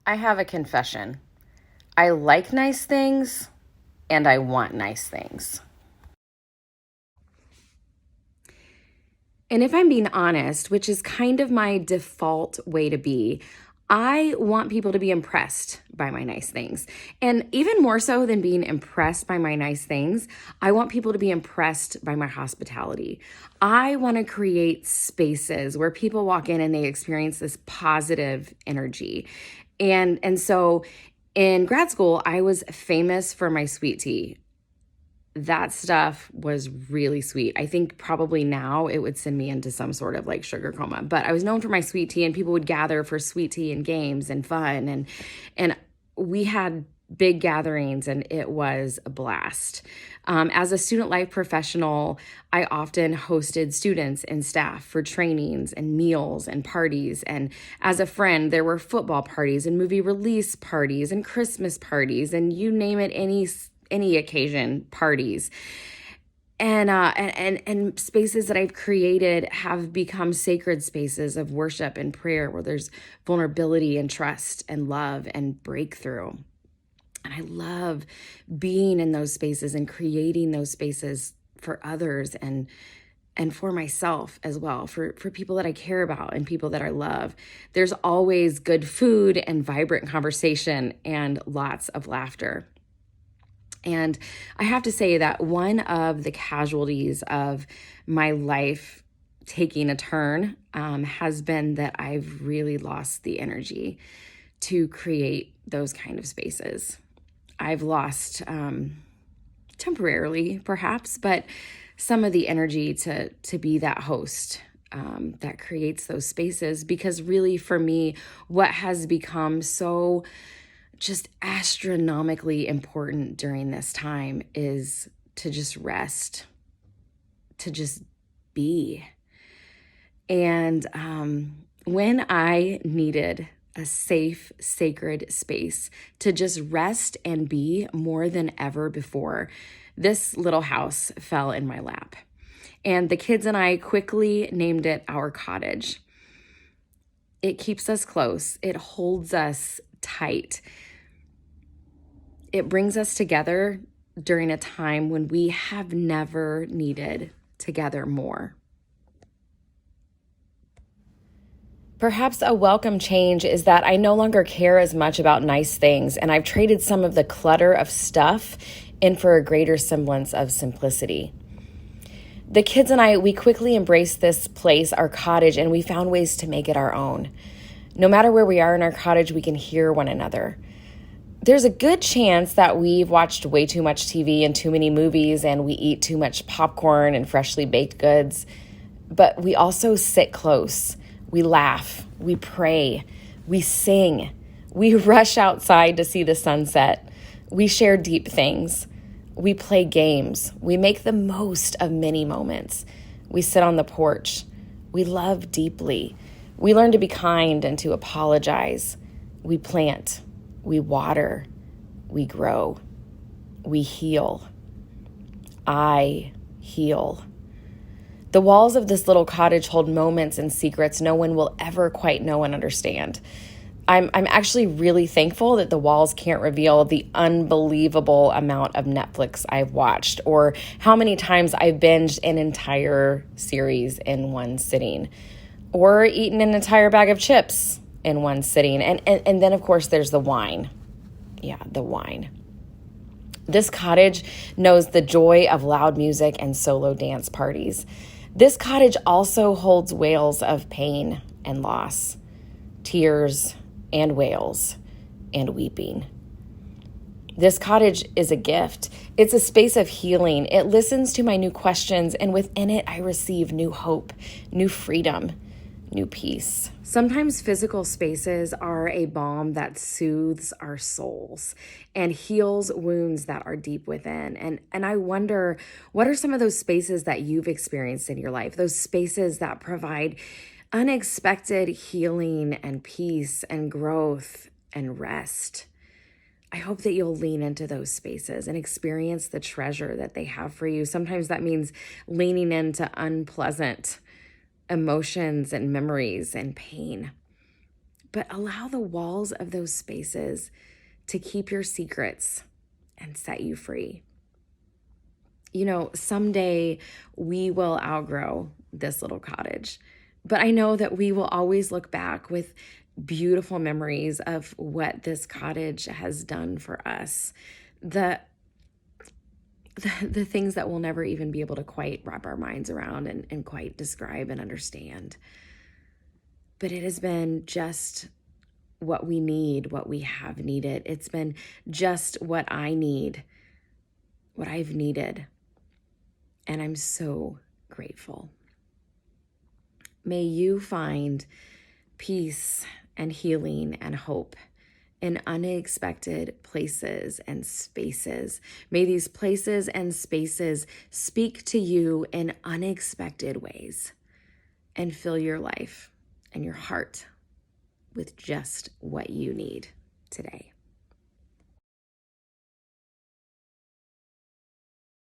I have a confession. I like nice things and I want nice things. And if I'm being honest, which is kind of my default way to be, I want people to be impressed by my nice things. And even more so than being impressed by my nice things, I want people to be impressed by my hospitality. I want to create spaces where people walk in and they experience this positive energy. And so in grad school, I was famous for my sweet tea. That stuff was really sweet. I think probably now it would send me into some sort of like sugar coma, but I was known for my sweet tea, and people would gather for sweet tea and games and fun. And we had big gatherings, and it was a blast. As a student life professional, I often hosted students and staff for trainings and meals and parties. And as a friend, there were football parties and movie release parties and Christmas parties, and you name it, any occasion, parties. And spaces that I've created have become sacred spaces of worship and prayer, where there's vulnerability and trust and love and breakthrough. And I love being in those spaces and creating those spaces for others and for myself as well, for people that I care about and people that I love. There's always good food and vibrant conversation and lots of laughter. And I have to say that one of the casualties of my life taking a turn has been that I've really lost the energy to create those kind of spaces. I've lost, temporarily perhaps, but some of the energy to be that host that creates those spaces. Because really, for me, what has become so just astronomically important during this time is to just rest, to just be. And when I needed a safe, sacred space to just rest and be more than ever before, this little house fell in my lap. And the kids and I quickly named it our cottage. It keeps us close. It holds us tight. It brings us together during a time when we have never needed together more. Perhaps a welcome change is that I no longer care as much about nice things, and I've traded some of the clutter of stuff in for a greater semblance of simplicity. The kids and I, we quickly embraced this place, our cottage, and we found ways to make it our own. No matter where we are in our cottage, we can hear one another. There's a good chance that we've watched way too much TV and too many movies, and we eat too much popcorn and freshly baked goods. But we also sit close. We laugh. We pray. We sing. We rush outside to see the sunset. We share deep things. We play games. We make the most of many moments. We sit on the porch. We love deeply. We learn to be kind and to apologize. We plant. We water, we grow, we heal. I heal. The walls of this little cottage hold moments and secrets no one will ever quite know and understand. I'm actually really thankful that the walls can't reveal the unbelievable amount of Netflix I've watched, or how many times I've binged an entire series in one sitting, or eaten an entire bag of chips in one sitting. And then, of course, there's the wine. Yeah, the wine. This cottage knows the joy of loud music and solo dance parties. This cottage also holds wails of pain and loss, tears and wails and weeping. This cottage is a gift. It's a space of healing. It listens to my new questions, and within it, I receive new hope, new freedom, new peace. Sometimes physical spaces are a balm that soothes our souls and heals wounds that are deep within. And I wonder, what are some of those spaces that you've experienced in your life? Those spaces that provide unexpected healing and peace and growth and rest. I hope that you'll lean into those spaces and experience the treasure that they have for you. Sometimes that means leaning into unpleasant emotions and memories and pain. but allow the walls of those spaces to keep your secrets and set you free. You know, someday we will outgrow this little cottage, but I know that we will always look back with beautiful memories of what this cottage has done for us. The things that we'll never even be able to quite wrap our minds around and quite describe and understand. But it has been just what we need, what we have needed. It's been just what I need, what I've needed. And I'm so grateful. May you find peace and healing and hope in unexpected places and spaces. May these places and spaces speak to you in unexpected ways and fill your life and your heart with just what you need today.